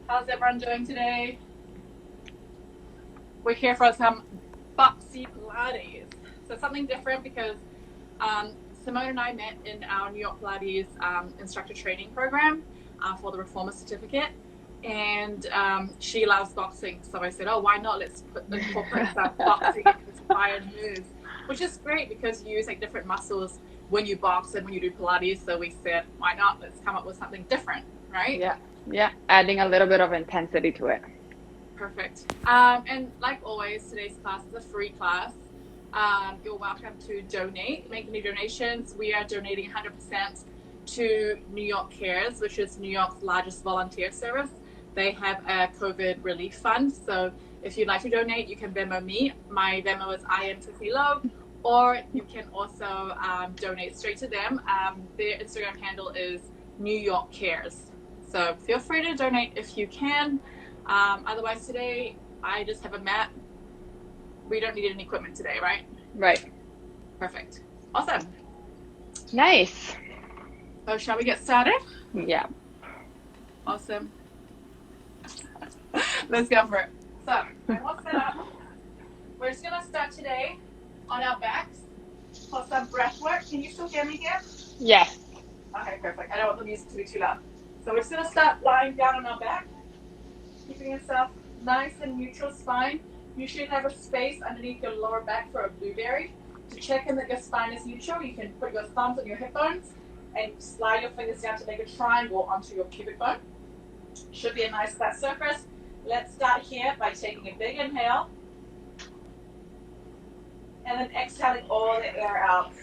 How's everyone doing today? We're here for some BOXI-PILATES. So something different because Simonne and I met in our New York Pilates instructor training program for the Reformer certificate. And she loves boxing. So I said, oh, why not? Let's incorporate some boxing-inspired moves, which is great because you use like different muscles when you box and when you do Pilates. So we said, why not? Let's come up with something different, right? Yeah, adding a little bit of intensity to it. Perfect. And like always, today's class is a free class. You're welcome to donate, make any donations. We are donating 100% to New York Cares, which is New York's largest volunteer service. They have a COVID relief fund. So if you'd like to donate, you can Venmo me. My Venmo is Tiffany, or you can also donate straight to them. Their Instagram handle is New York Cares. So feel free to donate if you can. Otherwise, today I just have a mat. We don't need any equipment today, right? Right. Perfect. Awesome. Nice. So shall we get started? Yeah. Awesome. Let's go for it. So I'm all set up. We're just going to start today on our backs for some breath work. Can you still hear me here? Yes. Okay, perfect. I don't want the music to be too loud. So we're just going to start lying down on our back, keeping yourself nice and neutral spine. You should have a space underneath your lower back for a blueberry. To check in that your spine is neutral, you can put your thumbs on your hip bones and slide your fingers down to make a triangle onto your pubic bone. Should be a nice flat surface. Let's start here by taking a big inhale and then exhaling all the air out.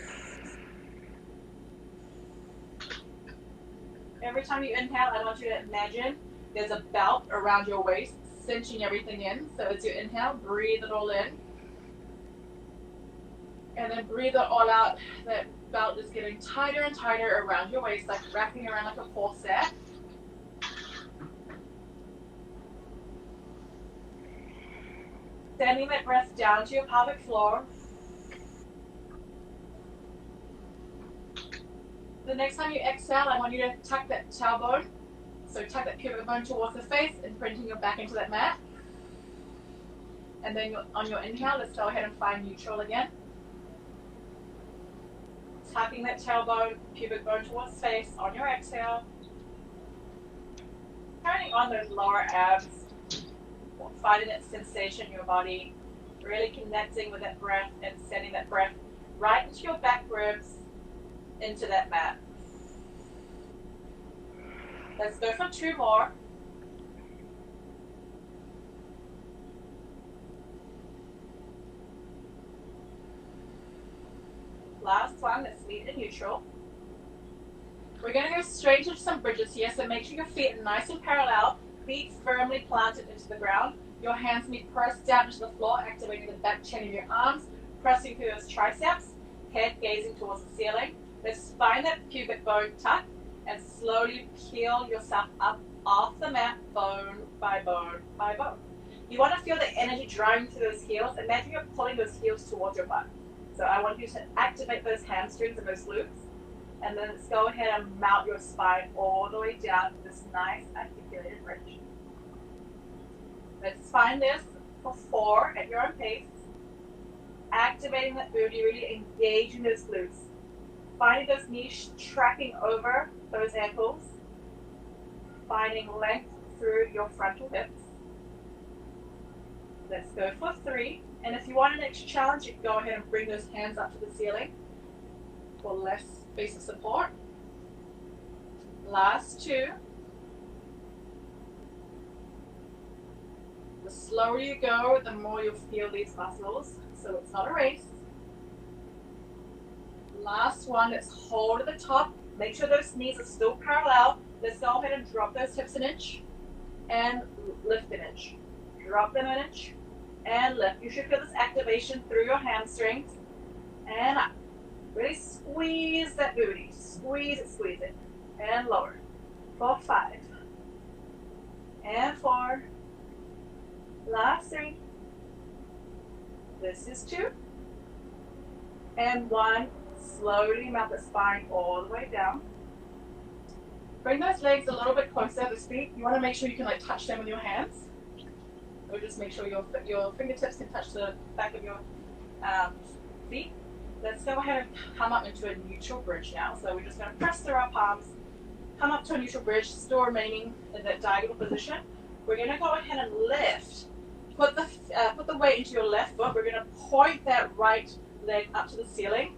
Every time you inhale, I want you to imagine there's a belt around your waist, cinching everything in. So as you inhale, breathe it all in. And then breathe it all out. That belt is getting tighter and tighter around your waist, like wrapping around like a corset. Sending that breath down to your pelvic floor. The next time you exhale, I want you to tuck that tailbone. So tuck that pubic bone towards the face, imprinting your back into that mat. And then on your inhale, let's go ahead and find neutral again. Tucking that tailbone, pubic bone towards face on your exhale. Turning on those lower abs, finding that sensation in your body, really connecting with that breath and sending that breath right into your back ribs, into that mat. Let's go for 2 more. Last one, let's meet in neutral. We're going to go straight into some bridges here, so make sure your feet are nice and parallel, feet firmly planted into the ground. Your hands be pressed down into the floor, activating the back chain of your arms, pressing through those triceps, head gazing towards the ceiling. Let's find that pubic bone tuck and slowly peel yourself up off the mat, bone by bone by bone. You want to feel the energy driving through those heels. Imagine you're pulling those heels towards your butt. So I want you to activate those hamstrings and those glutes. And then let's go ahead and mount your spine all the way down to this nice articulated bridge. Let's find this for 4 at your own pace. Activating that booty, really engaging those glutes. Finding those knees tracking over those ankles. Finding length through your frontal hips. Let's go for 3. And if you want an extra challenge, you can go ahead and bring those hands up to the ceiling for less base of support. Last 2. The slower you go, the more you'll feel these muscles. So it's not a race. Last one, let's hold at the top. Make sure those knees are still parallel. Let's go ahead and drop those hips an inch and lift an inch. Drop them an inch and lift. You should feel this activation through your hamstrings and up. Really squeeze that booty. Squeeze it. And lower. For 5. And 4. Last 3. This is 2. And 1. Slowly melt the spine all the way down. Bring those legs a little bit closer to the feet. You want to make sure you can like touch them with your hands. Or just make sure your fingertips can touch the back of your feet. Let's go ahead and come up into a neutral bridge now. So we're just going to press through our palms, come up to a neutral bridge, still remaining in that diagonal position. We're going to go ahead and lift. Put the weight into your left foot. We're going to point that right leg up to the ceiling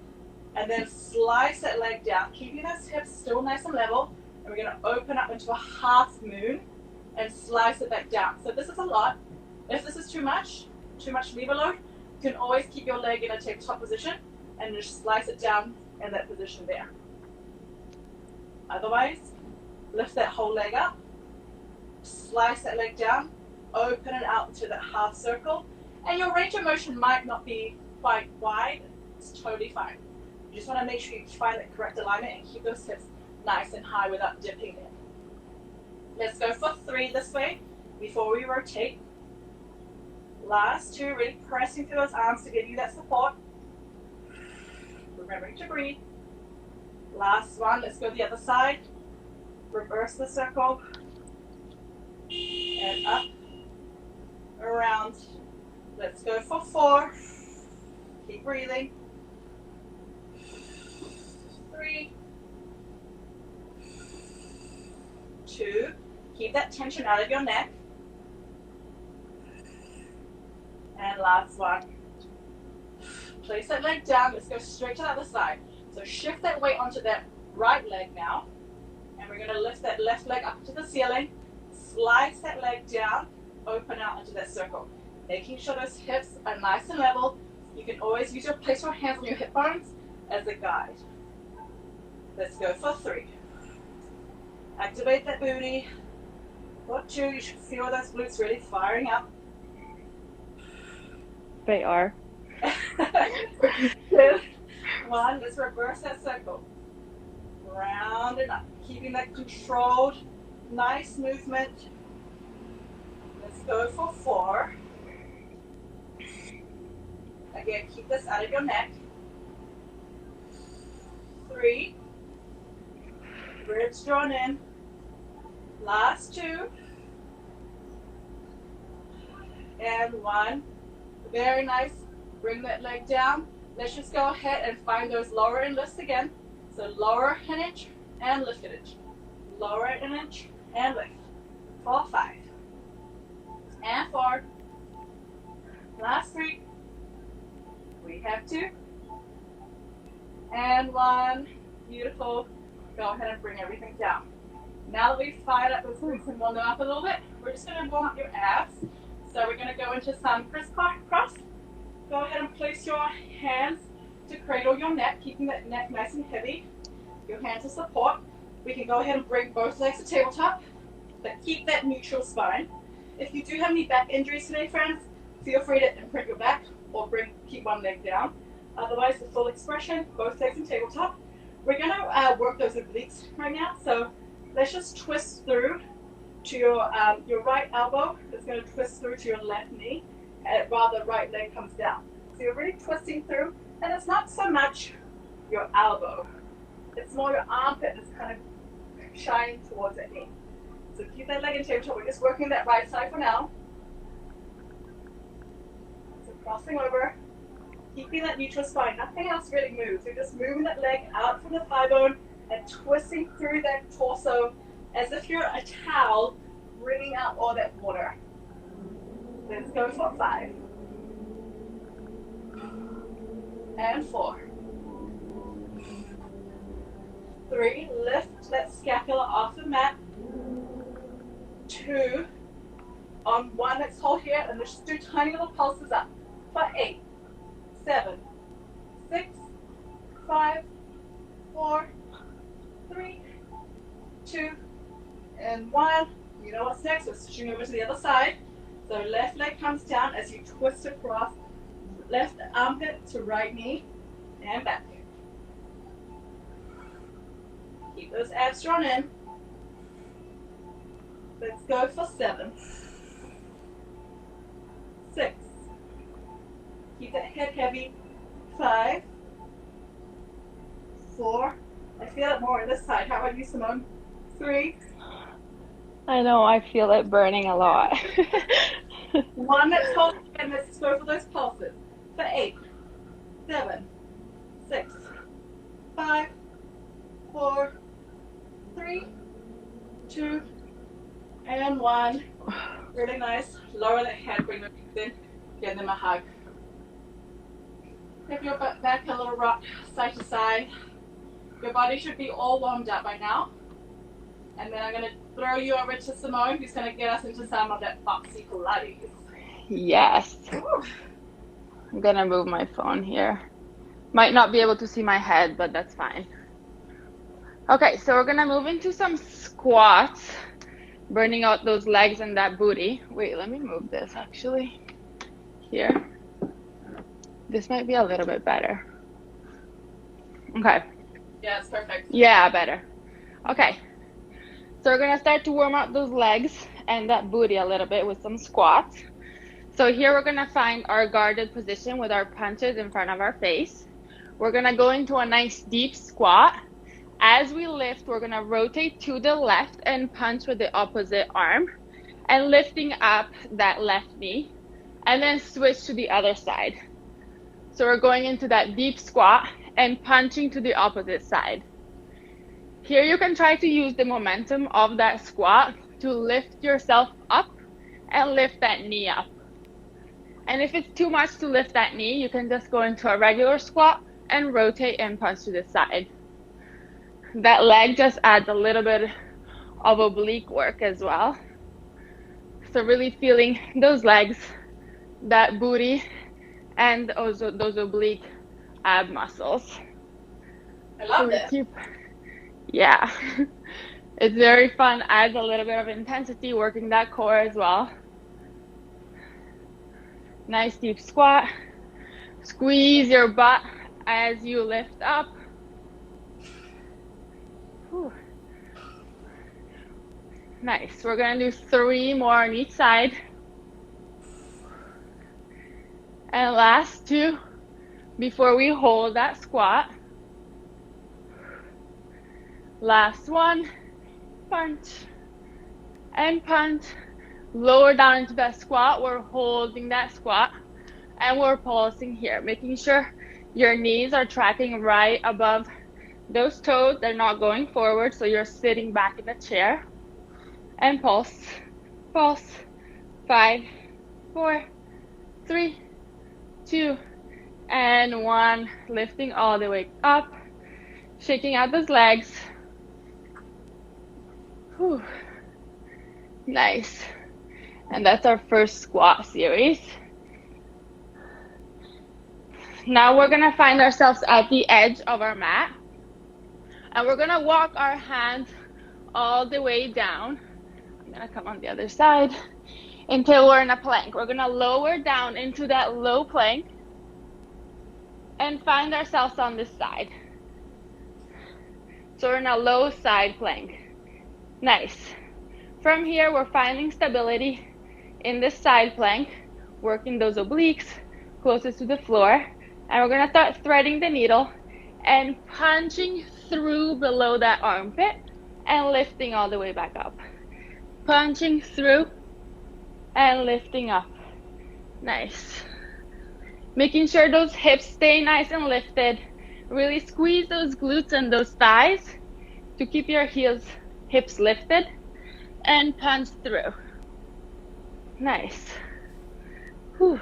and then slice that leg down, keeping those hips still nice and level. And we're going to open up into a half moon and slice it back down. So this is a lot. If this is too much lever load, you can always keep your leg in a tabletop position and just slice it down in that position there. Otherwise, lift that whole leg up, slice that leg down, open it out into that half circle, and your range of motion might not be quite wide. It's totally fine. You just want to make sure you find that correct alignment and keep those hips nice and high without dipping in. Let's go for 3 this way before we rotate. Last 2, really pressing through those arms to give you that support. Remembering to breathe. Last 1, let's go the other side. Reverse the circle. And up, around. Let's go for 4. Keep breathing. 3, 2. Keep that tension out of your neck. And last 1. Place that leg down. Let's go straight to the other side. So shift that weight onto that right leg now. And we're going to lift that left leg up to the ceiling. Slice that leg down. Open out into that circle. Making sure those hips are nice and level. You can always place your hands on your hip bones as a guide. Let's go for 3. Activate that booty. For 2, you should feel those glutes really firing up. They are. 2, 1, let's reverse that circle. Round and up. Keeping that controlled, nice movement. Let's go for 4. Again, keep this out of your neck. 3. Ribs drawn in. Last 2. And 1. Very nice. Bring that leg down. Let's just go ahead and find those lower and lifts again. So lower an inch and lift an inch. Lower an inch and lift. For 5. And 4. Last 3. We have 2. And 1. Beautiful. Go ahead and bring everything down. Now that we've fired up those glutes and warmed them up a little bit, we're just going to warm up your abs. So we're going to go into some crisscross. Go ahead and place your hands to cradle your neck, keeping that neck nice and heavy. Your hands to support. We can go ahead and bring both legs to tabletop, but keep that neutral spine. If you do have any back injuries today, friends, feel free to imprint your back or keep one leg down. Otherwise, the full expression, both legs in tabletop. We're going to work those obliques right now. So let's just twist through to your right elbow. It's going to twist through to your left knee while the right leg comes down. So you're really twisting through, and it's not so much your elbow. It's more your armpit that's kind of shining towards that knee. So keep that leg in tabletop. We're just working that right side for now. So crossing over, keeping that neutral spine. Nothing else really moves. You're just moving that leg out from the thigh bone and twisting through that torso as if you're a towel wringing out all that water. Let's go for 5. And 4. 3, lift that scapula off the mat. 2, on 1, let's hold here and let's just do tiny little pulses up. For 8, 7, 6, 5, 4, 3, 2, and 1. You know what's next? We're switching over to the other side. So left leg comes down as you twist across, left armpit to right knee, and back. Keep those abs drawn in. Let's go for 7. 6. Keep that head heavy. 5. 4. I feel it more on this side. How about you, Simone? 3. I know, I feel it burning a lot. 1. Let's hold and let's go for those pulses. For 8, 7, 6, 5, 4, 3, 2, and 1. Really nice. Lower the head, bring the feet in, give them a hug. If your back a little rock side to side, your body should be all warmed up by now. And then I'm going to throw you over to Simonne, who's going to get us into some of that BOXI-PILATES. Yes. I'm gonna move my phone here. Might not be able to see my head, but that's fine. Okay, so we're gonna move into some squats, burning out those legs and that booty. Wait, let me move this actually. Here. This might be a little bit better. Okay. Yeah, it's perfect. Yeah, better. Okay. So we're gonna start to warm up those legs and that booty a little bit with some squats. So here we're gonna find our guarded position with our punches in front of our face. We're gonna go into a nice deep squat. As we lift, we're gonna rotate to the left and punch with the opposite arm and lifting up that left knee and then switch to the other side. So we're going into that deep squat and punching to the opposite side. Here you can try to use the momentum of that squat to lift yourself up and lift that knee up. And if it's too much to lift that knee, you can just go into a regular squat and rotate and punch to the side. That leg just adds a little bit of oblique work as well. So really feeling those legs, that booty, and also those oblique ab muscles. I love this. Yeah. It's very fun, adds a little bit of intensity, working that core as well. Nice deep squat. Squeeze your butt as you lift up. Whew. Nice. We're gonna do 3 more on each side. And last 2 before we hold that squat. Last 1, punch and punch. Lower down into that squat. We're holding that squat and we're pulsing here, making sure your knees are tracking right above those toes. They're not going forward, so you're sitting back in the chair. And pulse, pulse. 5, 4, 3, 2, and 1. Lifting all the way up, shaking out those legs. Whew. Nice. And that's our first squat series. Now we're gonna find ourselves at the edge of our mat. And we're gonna walk our hands all the way down. I'm gonna come on the other side until we're in a plank. We're gonna lower down into that low plank and find ourselves on this side. So we're in a low side plank. Nice. From here, we're finding stability in this side plank, working those obliques closest to the floor. And we're gonna start threading the needle and punching through below that armpit and lifting all the way back up. Punching through and lifting up. Nice. Making sure those hips stay nice and lifted. Really squeeze those glutes and those thighs to keep your hips lifted and punch through. Nice. Whew.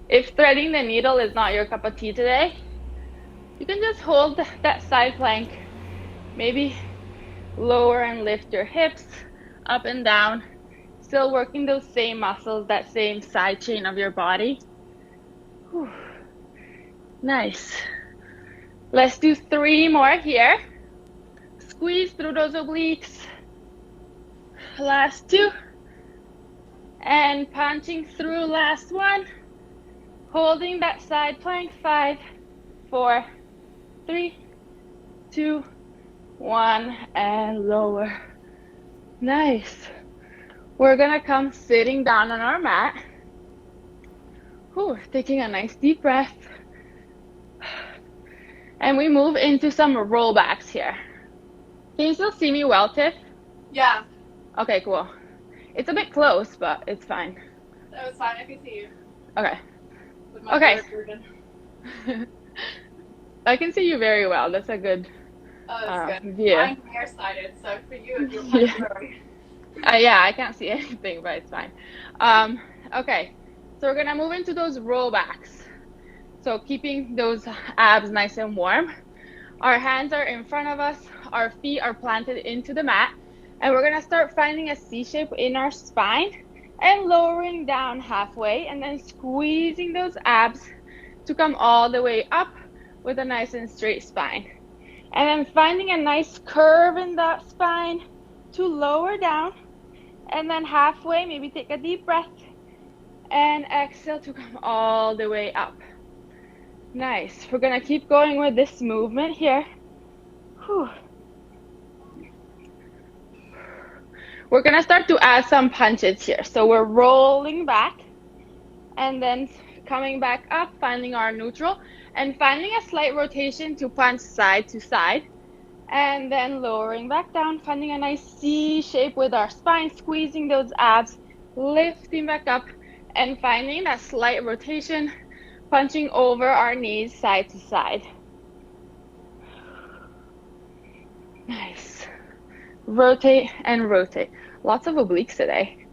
If threading the needle is not your cup of tea today, you can just hold that side plank. Maybe lower and lift your hips up and down. Still working those same muscles, that same side chain of your body. Whew. Nice. Let's do 3 more here. Squeeze through those obliques. Last 2. And punching through, last 1. Holding that side plank. 5, 4, 3, 2, 1, and lower. Nice. We're gonna come sitting down on our mat. Whew, taking a nice deep breath. And we move into some rollbacks here. Can you still see me well, Tiff? Yeah. Okay, cool. It's a bit close, but it's fine. That was fine. I can see you. Okay. With my Okay. blurred version. I can see you very well. That's a good Oh, that's good. view. I'm nearsighted, so for you, if you're kind of Yeah. blurry. Yeah, I can't see anything, but it's fine. Okay. So we're gonna move into those rollbacks. So keeping those abs nice and warm. Our hands are in front of us. Our feet are planted into the mat. And we're gonna start finding a C shape in our spine and lowering down halfway and then squeezing those abs to come all the way up with a nice and straight spine. And then finding a nice curve in that spine to lower down. And then halfway, maybe take a deep breath and exhale to come all the way up. Nice. We're gonna keep going with this movement here. Whew. We're gonna start to add some punches here. So we're rolling back and then coming back up, finding our neutral and finding a slight rotation to punch side to side. And then lowering back down, finding a nice C shape with our spine, squeezing those abs, lifting back up and finding that slight rotation, punching over our knees side to side. Nice. Rotate and rotate. Lots of obliques today.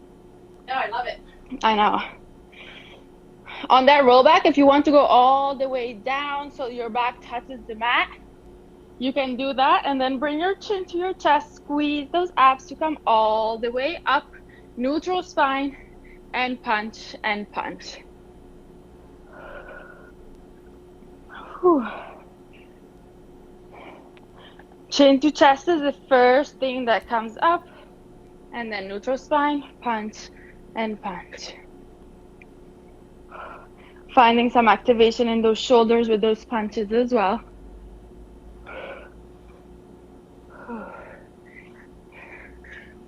No, I love it. I know. On that rollback, if you want to go all the way down so your back touches the mat, you can do that and then bring your chin to your chest, squeeze those abs to come all the way up, neutral spine, and punch and punch. Whew. Chin to chest is the first thing that comes up, and then neutral spine, punch and punch. Finding some activation in those shoulders with those punches as well.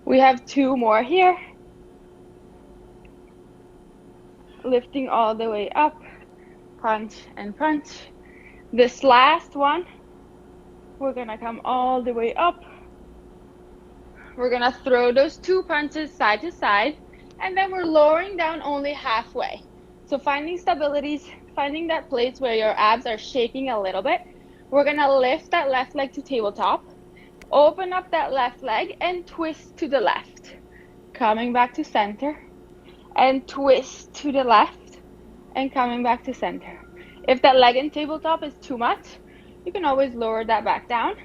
We have 2 more here. Lifting all the way up, punch and punch. This last one, we're gonna come all the way up. We're gonna throw those 2 punches side to side, and then we're lowering down only halfway. So finding stabilities, finding that place where your abs are shaking a little bit. We're gonna lift that left leg to tabletop, open up that left leg and twist to the left. Coming back to center and twist to the left and coming back to center. If that leg in tabletop is too much, you can always lower that back down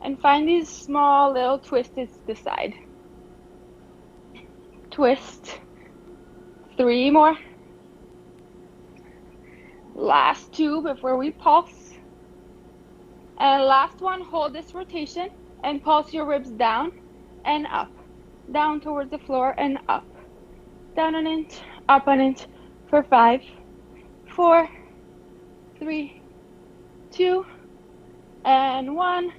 and find these small little twists to the side. Twist. 3 more. Last 2 before we pulse. And last one, hold this rotation and pulse your ribs down and up. Down towards the floor and up. Down an inch, up an inch for 5, 4, 3, 2, and 1.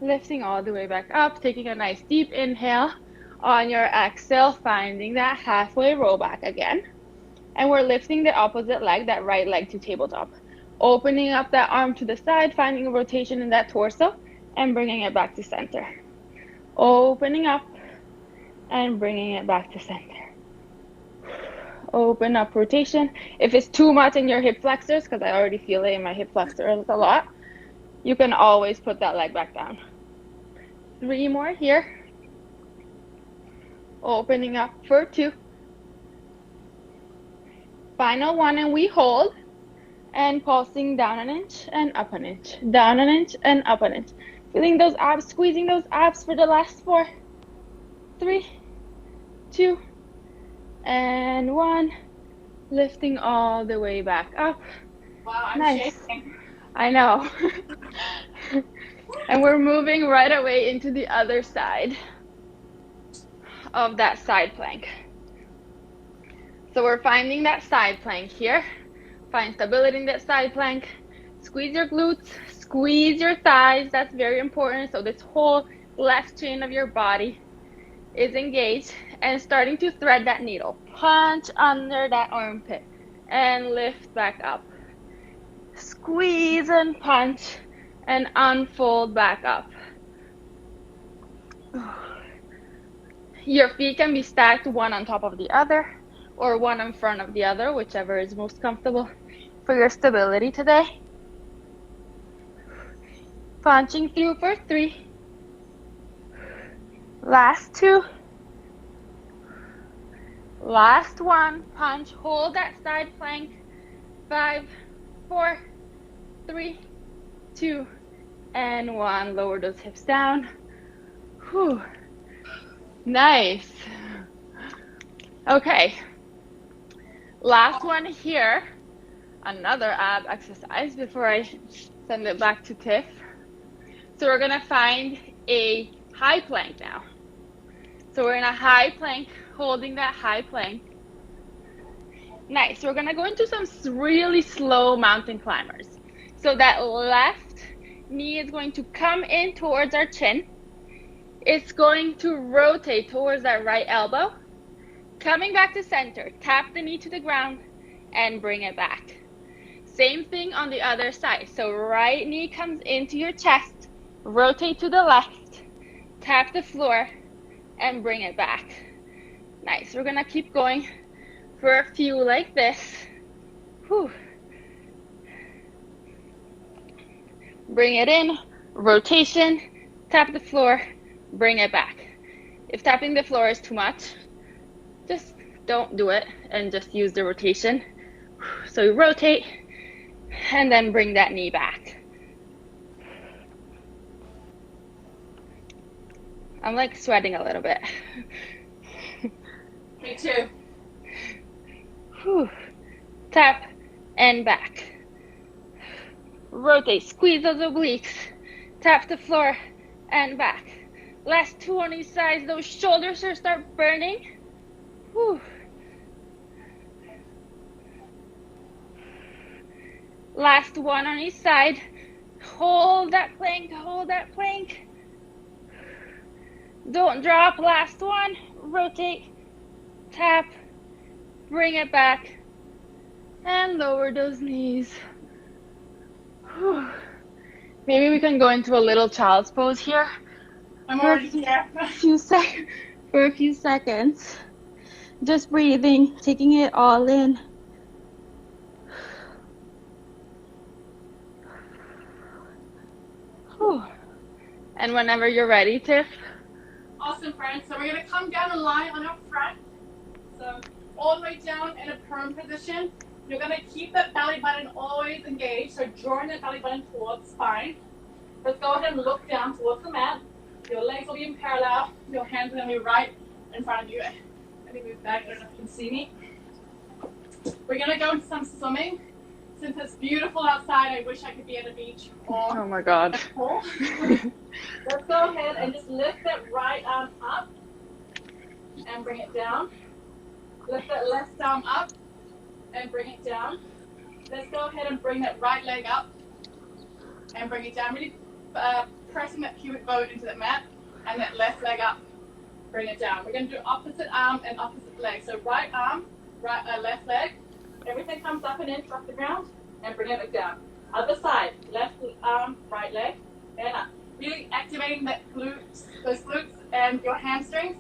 Lifting all the way back up, taking a nice deep inhale. On your exhale, finding that halfway roll back again. And we're lifting the opposite leg, that right leg to tabletop. Opening up that arm to the side, finding a rotation in that torso, and bringing it back to center. Opening up and bringing it back to center. Open up rotation. If it's too much in your hip flexors, because I already feel it in my hip flexors a lot, you can always put that leg back down. 3 more here. Opening up for 2. Final 1, and we hold. And pulsing down an inch and up an inch. Down an inch and up an inch. Feeling those abs, squeezing those abs for the last 4, 3, 2, and 1. Lifting all the way back up. Wow, I'm nice. shaking. I know. And we're moving right away into the other side of that side plank. So we're finding that side plank here. Find stability in that side plank. Squeeze your glutes, squeeze your thighs. That's very important. So this whole left chain of your body is engaged and starting to thread that needle. Punch under that armpit and lift back up. Squeeze and punch and unfold back up. Your feet can be stacked one on top of the other or one in front of the other, whichever is most comfortable for your stability today. Punching through for 3. Last 2. Last 1. Punch. Hold that side plank. 5, 4, 3, 2, and 1. Lower those hips down. Whew. Nice. Okay. Last one here. Another ab exercise before I send it back to Tiff. So we're gonna find a high plank now. So we're in a high plank, holding that high plank. Nice. We're gonna go into some really slow mountain climbers. So that left knee is going to come in towards our chin. It's going to rotate towards that right elbow. Coming back to center, tap the knee to the ground and bring it back. Same thing on the other side. So right knee comes into your chest, rotate to the left, tap the floor and bring it back. Nice. We're gonna keep going for a few like this. Whew. Bring it in, rotation, tap the floor, bring it back. If tapping the floor is too much, just don't do it and just use the rotation. So you rotate and then bring that knee back. I'm like sweating a little bit. Me too. Whew. Tap and back. Rotate, squeeze those obliques. Tap the floor and back. Last 2 on each side. Those shoulders should start burning. Whew. Last 1 on each side. Hold that plank, hold that plank. Don't drop. Last 1. Rotate, tap, bring it back, and lower those knees. Whew. Maybe we can go into a little child's pose here. I'm already here. For a few seconds. Just breathing, taking it all in. Whew. And whenever you're ready, Tiff. Awesome, friends. So we're going to come down and lie on our front. So all the way down in a prone position. You're going to keep that belly button always engaged. So drawing that belly button towards the spine. Let's go ahead and look down towards the mat. Your legs will be in parallel. Your hands are going to be right in front of you. Let me move back. I don't know if you can see me. We're going to go into some swimming. Since it's beautiful outside, I wish I could be at a beach or oh my God. a pool. Let's go ahead and just lift that right arm up and bring it down. Lift that left arm up and bring it down. Let's go ahead and bring that right leg up and bring it down. Really pressing that pubic bone into the mat and that left leg up. Bring it down. We're going to do opposite arm and opposite leg. So right arm, left leg. Everything comes up and in off the ground and bring it back down. Other side, left arm, right leg, and up. Really activating that glutes, those glutes and your hamstrings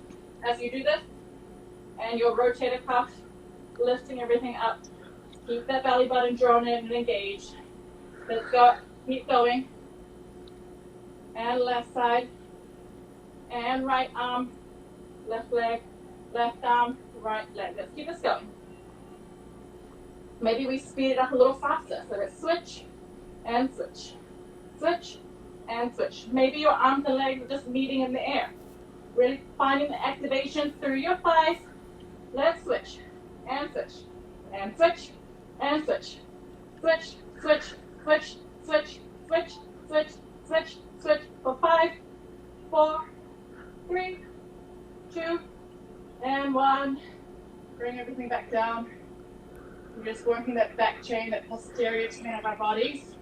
as you do this. And your rotator cuff, lifting everything up. Keep that belly button drawn in and engaged. Let's go. Keep going. And left side. And right arm, left leg, left arm, right leg. Let's keep this going. Maybe we speed it up a little faster. So let's switch and switch. Switch and switch. Maybe your arms and legs are just meeting in the air. Really finding the activation through your thighs. Let's switch and switch and switch and switch. Switch, switch, switch, switch, switch, switch, switch, switch. For 5, 4, 3, 2, and 1. Bring everything back down. We're just working that back chain, that posterior chain of our bodies.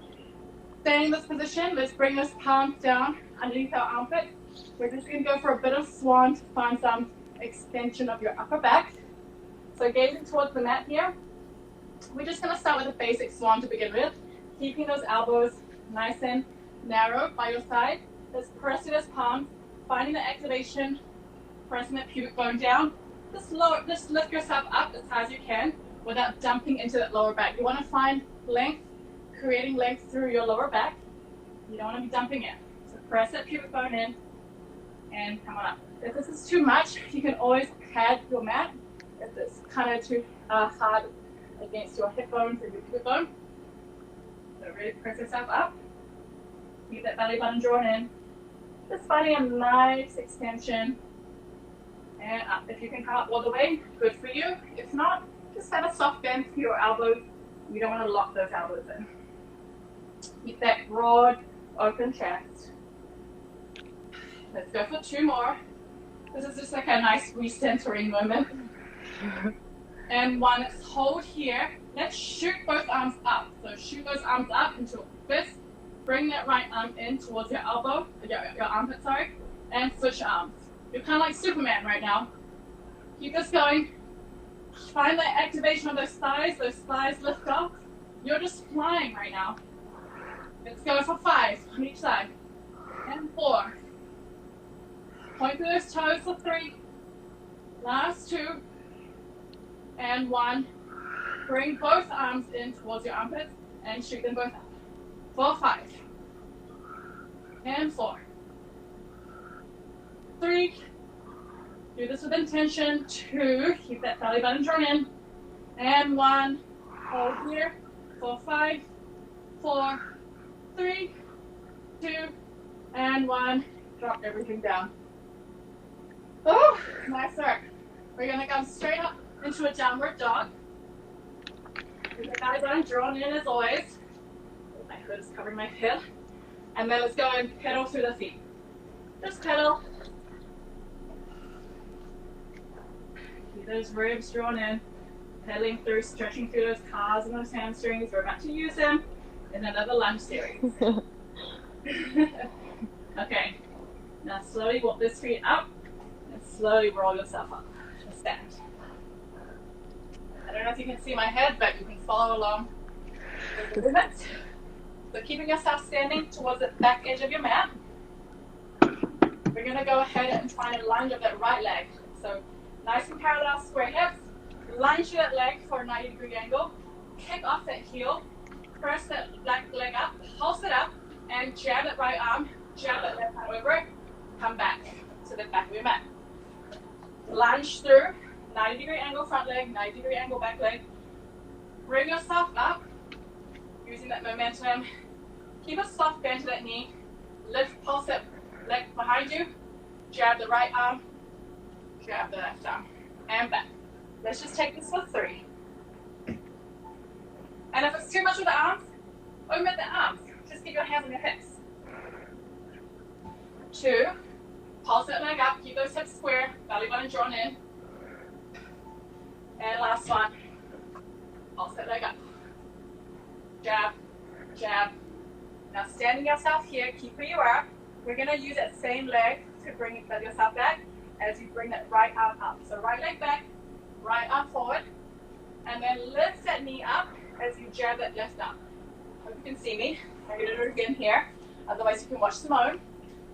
Stay in this position. Let's bring those palms down underneath our armpits. We're just going to go for a bit of swan to find some extension of your upper back. So gazing towards the mat here. We're just going to start with a basic swan to begin with. Keeping those elbows nice and narrow by your side. Let's press through those palms, finding the activation pressing that pubic bone down. Just lift yourself up as high as you can without dumping into that lower back. You want to find length, creating length through your lower back. You don't want to be dumping in. So press that pubic bone in and come on up. If this is too much, you can always pad your mat. If it's kind of too hard against your hip bones or your pubic bone. So really press yourself up. Keep that belly button drawn in. Just finding a nice extension. And up. If you can come up all the way, good for you. If not, just have a soft bend for your elbows. You don't want to lock those elbows in. Keep that broad, open chest. Let's go for 2 more. This is just like a nice recentering moment. And 1, let's hold here. Let's shoot both arms up. So shoot those arms up into a fist. Bring that right arm in towards your elbow, your armpit, sorry, and switch arms. You're kind of like Superman right now. Keep this going. Find that activation of those thighs lift up. You're just flying right now. Let's go for 5 on each side. And 4. Point through those toes for 3. Last 2. And 1. Bring both arms in towards your armpits and shoot them both up. For 5. And 4. 3. Do this with intention. 2. Keep that belly button drawn in. And 1. Hold here. For 5. 4. 3. 2. And 1. Drop everything down. Oh, nice work. We're going to come straight up into a downward dog. Keep the belly button drawn in as always. My hood is covering my head. And then let's go and pedal through the feet. Just pedal. Keep those ribs drawn in. Pedaling through, stretching through those calves and those hamstrings. We're about to use them in another lunge series. Okay. Now slowly walk those feet up and slowly roll yourself up. Just stand. I don't know if you can see my head, but you can follow along with the movements. So keeping yourself standing towards the back edge of your mat. We're going to go ahead and try and lunge up that right leg. So nice and parallel, square hips. Lunge that leg for a 90-degree angle. Kick off that heel. Press that left leg up. Pulse it up. And jab that right arm. Jab that left arm over it. Come back to the back of your mat. Lunge through. 90-degree angle front leg. 90-degree angle back leg. Bring yourself up. Using that momentum. Keep a soft bend to that knee. Lift, pulse that leg behind you. Jab the right arm. Jab the left arm. And back. Let's just take this for 3. And if it's too much with the arms, omit the arms. Just keep your hands on your hips. 2. Pulse that leg up. Keep those hips square. Belly button drawn in. And last one. Pulse that leg up. Jab, jab. Now standing yourself here, keep where you are. We're going to use that same leg to bring yourself back as you bring that right arm up. So right leg back, right arm forward, and then lift that knee up as you jab that left arm. Hope you can see me. I'm going to do it again here. Otherwise you can watch Simonne.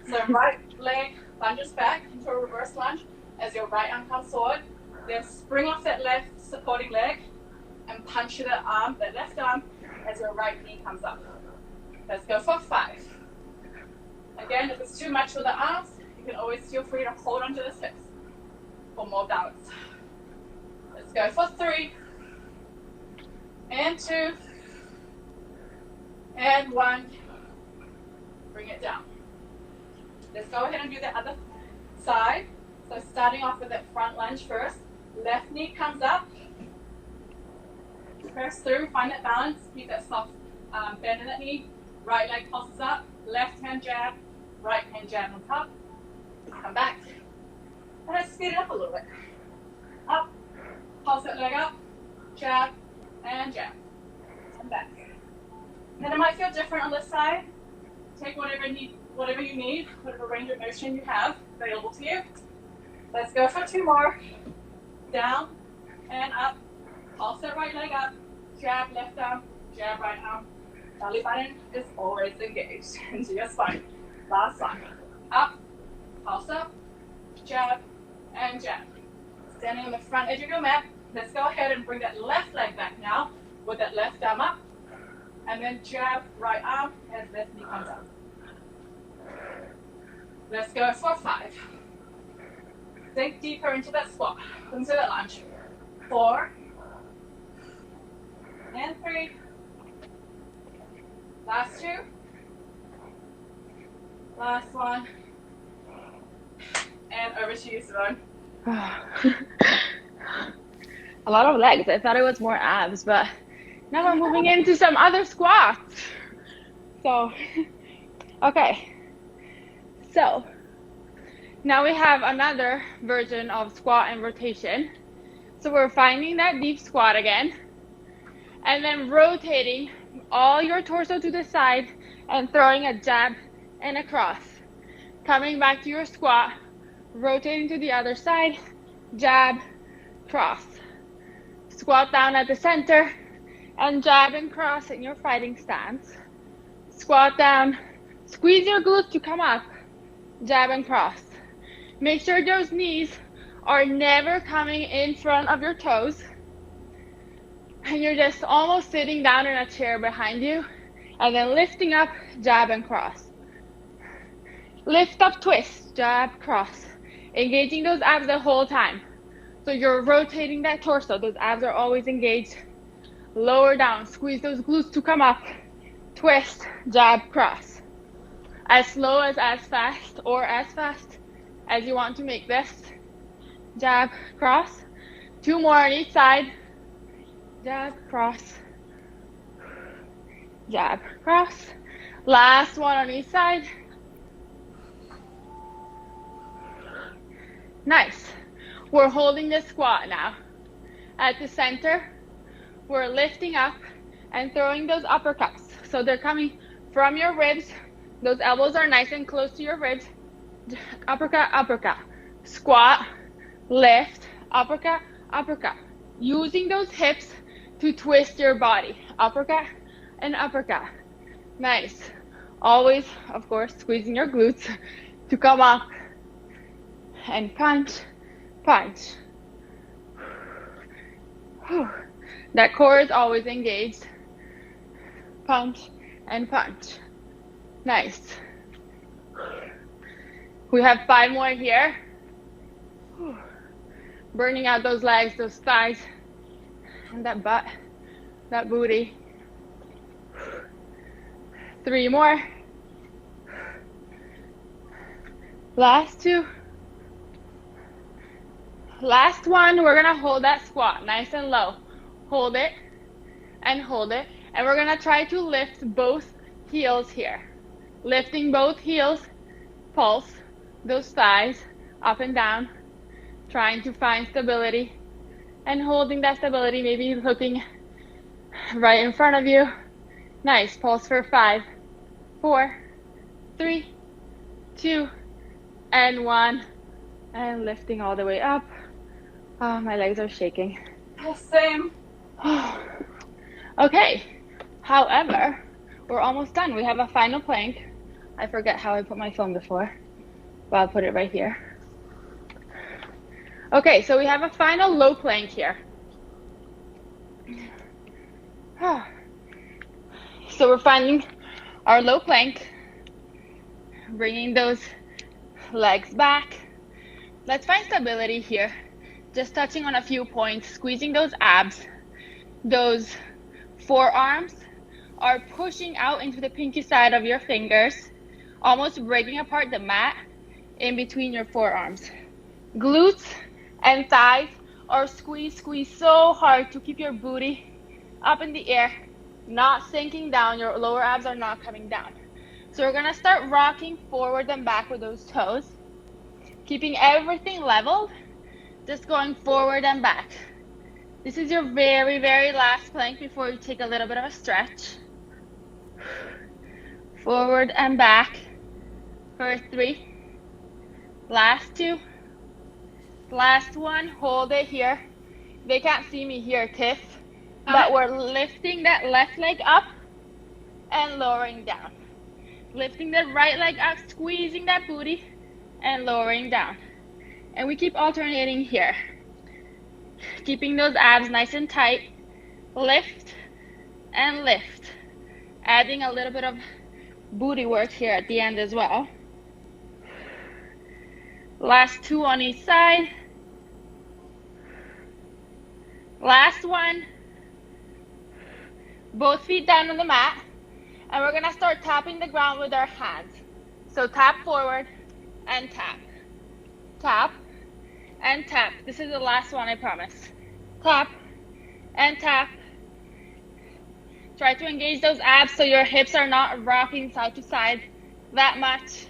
So right leg lunges back into a reverse lunge as your right arm comes forward. Then spring off that left supporting leg and punch that arm, that left arm, as your right knee comes up. Let's go for 5. Again, if it's too much for the arms, you can always feel free to hold onto the hips for more balance. Let's go for 3. And 2. And 1. Bring it down. Let's go ahead and do the other side. So starting off with that front lunge first. Left knee comes up. Press through, find that balance, keep that soft bend in that knee. Right leg pulses up, left hand jab, right hand jab on top. Come back. And let's speed it up a little bit. Up, pulse that leg up, jab, and jab. And back. Then it might feel different on this side. Take whatever you need, whatever range of motion you have available to you. Let's go for 2 more. Down and up. Pulse that right leg up. Jab left arm. Jab right arm. Belly button is always engaged into your spine. Last one. Up. Pulse up. Jab. and jab. Standing on the front edge of your mat. Let's go ahead and bring that left leg back now with that left arm up. And then jab right arm as left knee comes up. Let's go for 5. Sink deeper into that squat, into that lunge. 4 and 3. Last 2. Last 1. And over to you, Simonne. A lot of legs. I thought it was more abs, but now we're moving into some other squats. So, okay. So, now we have another version of squat and rotation. So we're finding that deep squat again, and then rotating all your torso to the side and throwing a jab and a cross. Coming back to your squat, rotating to the other side, jab, cross. Squat down at the center and jab and cross in your fighting stance. Squat down, squeeze your glutes to come up, jab and cross. Make sure those knees are never coming in front of your toes, and you're just almost sitting down in a chair behind you, and then lifting up, jab and cross. Lift up, twist, jab, cross. Engaging those abs the whole time. So you're rotating that torso. Those abs are always engaged. Lower down, squeeze those glutes to come up. Twist, jab, cross. As slow as fast, or as fast as you want to make this. Jab, cross. 2 more on each side. Jab, cross. Jab, cross. Last one on each side. Nice. We're holding this squat now. At the center, we're lifting up and throwing those uppercuts. So they're coming from your ribs. Those elbows are nice and close to your ribs. Uppercut, uppercut. Squat, lift, uppercut, uppercut. Using those hips to twist your body. Uppercut and uppercut. Nice. Always, of course, squeezing your glutes to come up and punch, punch. That core is always engaged. Punch and punch. Nice. We have 5 more here. Burning out those legs, those thighs, and that butt, that booty. 3 more. Last 2. Last one, we're gonna hold that squat nice and low. Hold it and hold it. And we're gonna try to lift both heels here. Lifting both heels, pulse those thighs up and down. Trying to find stability and holding that stability, maybe looking right in front of you. Nice, pulse for 5, 4, 3, 2, and 1. And lifting all the way up. Oh, my legs are shaking. Same. Okay, however, we're almost done. We have a final plank. I forget how I put my phone before, but I'll put it right here. Okay, so we have a final low plank here. So we're finding our low plank, bringing those legs back. Let's find stability here. Just touching on a few points, squeezing those abs. Those forearms are pushing out into the pinky side of your fingers, almost breaking apart the mat in between your forearms. Glutes and thighs are squeeze so hard to keep your booty up in the air, not sinking down. Your lower abs are not coming down. So we're gonna start rocking forward and back with those toes, keeping everything leveled, just going forward and back. This is your very, very last plank before you take a little bit of a stretch. Forward and back for 3. Last 2. Last one, hold it here. They can't see me here, Tiff, but we're lifting that left leg up and lowering down. Lifting the right leg up, squeezing that booty and lowering down. And we keep alternating here, keeping those abs nice and tight. Lift and lift, adding a little bit of booty work here at the end as well. Last 2 on each side. Last one. Both feet down on the mat, and we're gonna start tapping the ground with our hands. So tap forward and tap, tap and tap. This is the last one, I promise. Tap and tap. Try to engage those abs so your hips are not rocking side to side that much.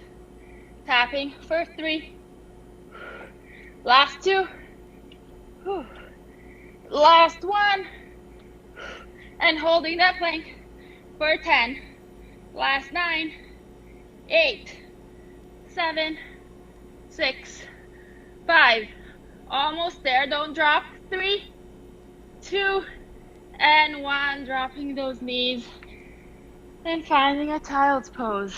Tapping for 3. Last 2. Last 1. And holding that plank for 10. Last 9, 8, 7, 6, 5. Almost there. Don't drop. 3, 2, and 1. Dropping those knees and finding a child's pose.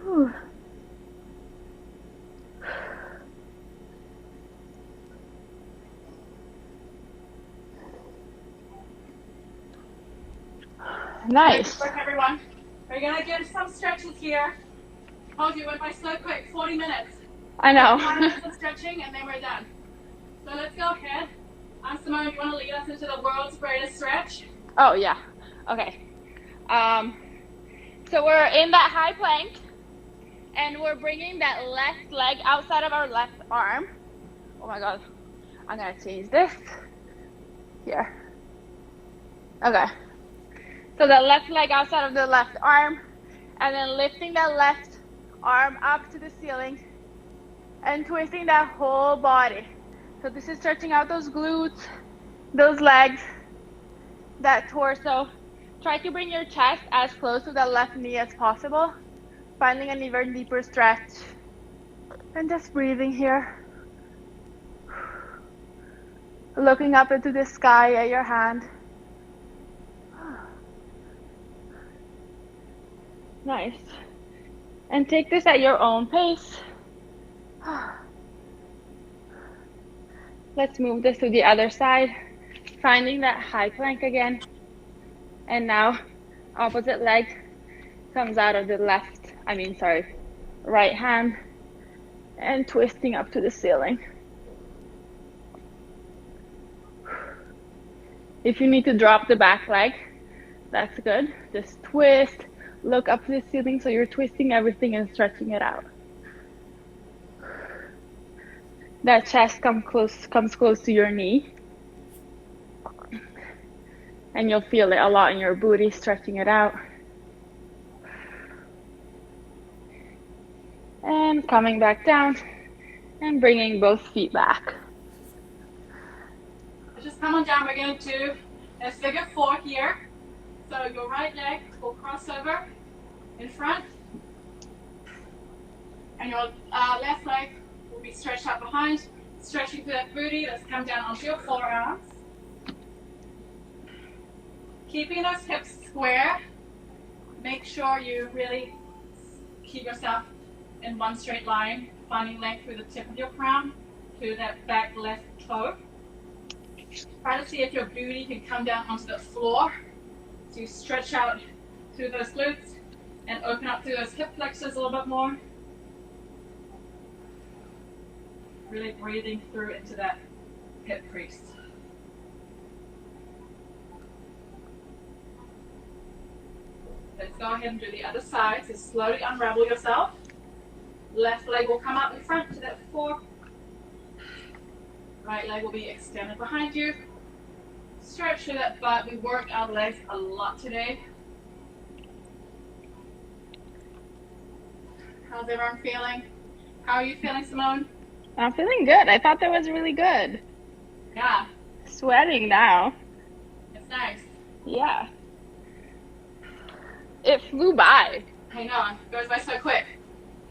Whew. Nice. Good work, everyone. We're gonna do some stretches here. Told you, went by so quick, 40 minutes. I know. 5 minutes of stretching and then we're done. So let's go ahead. Simonne, do you want to lead us into the world's greatest stretch? Oh yeah. Okay. So we're in that high plank, and we're bringing that left leg outside of our left arm. Oh my God. I'm gonna change this here. Okay. So the left leg outside of the left arm, and then lifting that left arm up to the ceiling and twisting that whole body. So this is stretching out those glutes, those legs, that torso. Try to bring your chest as close to the left knee as possible, finding an even deeper stretch. And just breathing here. Looking up into the sky at your hand. Nice. And take this at your own pace. Let's move this to the other side, finding that high plank again. And now, opposite leg comes out of the right hand, and twisting up to the ceiling. If you need to drop the back leg, that's good. Just twist, look up to the ceiling so you're twisting everything and stretching it out. That chest comes close to your knee. And you'll feel it a lot in your booty, stretching it out. And coming back down and bringing both feet back. Just come on down. We're going to do a figure 4 here. So your right leg will cross over in front, and your left leg will be stretched out behind, stretching through that booty. Let's come down onto your forearms. Keeping those hips square. Make sure you really keep yourself in one straight line, finding length through the tip of your crown to that back left toe. Try to see if your booty can come down onto the floor. So you stretch out through those glutes and open up through those hip flexors a little bit more. Really breathing through into that hip crease. Let's go ahead and do the other side. So slowly unravel yourself. Left leg will come out in front to that 4. Right leg will be extended behind you. Stretch through that butt. We worked our legs a lot today. How's everyone feeling? How are you feeling, Simonne? I'm feeling good. I thought that was really good. Yeah. Sweating now. It's nice. Yeah. It flew by. I know. It goes by so quick.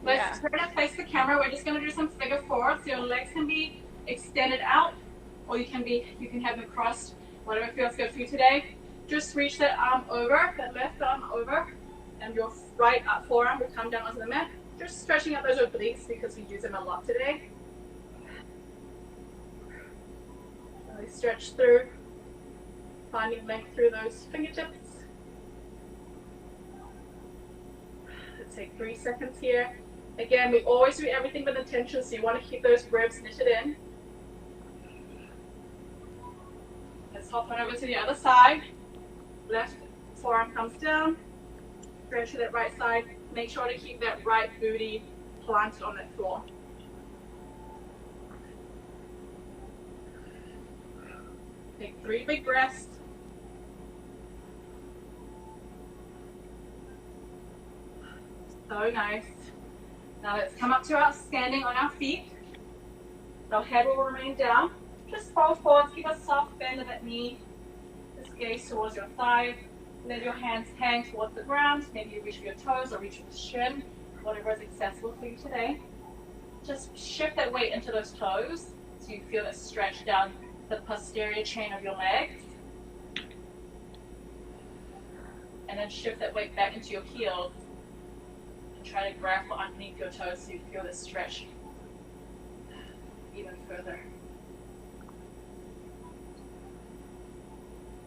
Let's turn and face the camera. We're just going to do some figure 4. So your legs can be extended out, or you can have them crossed. Whatever feels good for you today. Just reach that arm over, that left arm over, and your right forearm will come down onto the mat. Just stretching out those obliques because we use them a lot today. Good stretch through. Finding length through those fingertips. Let's take 3 seconds here. Again, we always do everything with intention, so you want to keep those ribs knitted in. Let's hop on over to the other side. Left forearm comes down. Stretch to that right side. Make sure to keep that right booty planted on that floor. Take 3 big breaths. So nice. Now let's come up to our standing on our feet. Our head will remain down. Just fold forwards, keep a soft bend of that knee. Just gaze towards your thighs. Let your hands hang towards the ground. Maybe you reach for your toes or reach for the shin, whatever is accessible for you today. Just shift that weight into those toes so you feel that stretch down the posterior chain of your legs. And then shift that weight back into your heels. And try to grapple underneath your toes so you feel the stretch even further.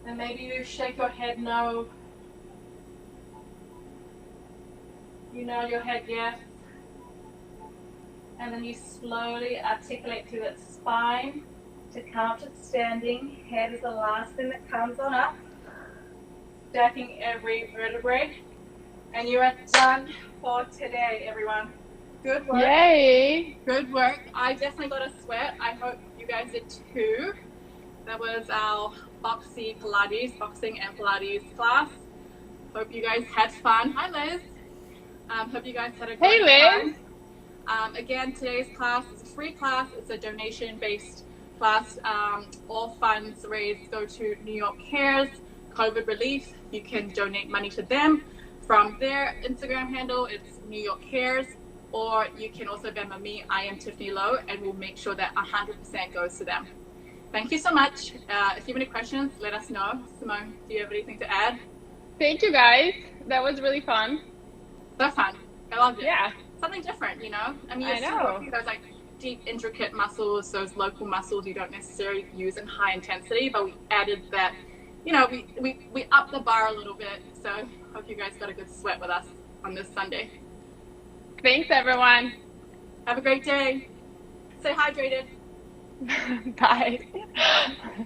And maybe you shake your head no. You nod your head yes. And then you slowly articulate through that spine to come up to standing. Head is the last thing that comes on up. Stacking every vertebrae. And you are done for today, everyone. Good work. Yay! Good work. I definitely got a sweat. I hope you guys did too. That was our BOXI-Pilates, boxing and Pilates class. Hope you guys had fun. Hi, Liz. Hope you guys had a great Liz. time. Again, today's class is a free class. It's a donation-based class. All funds raised go to New York Cares, COVID relief. You can donate money to them. From their Instagram handle, it's New York Cares, or you can also Venmo me. I am Tiffany Lowe, and we'll make sure that 100% goes to them. Thank you so much. If you have any questions, let us know. Simone, do you have anything to add? Thank you, guys. That was really fun. So fun. I loved it. Yeah. Something different, you know? I mean, I you're still know. working those like deep, intricate muscles, those local muscles you don't necessarily use in high intensity, but we added that, you know, we upped the bar a little bit. So hope you guys got a good sweat with us on this Sunday. Thanks, everyone. Have a great day. Stay hydrated. Bye.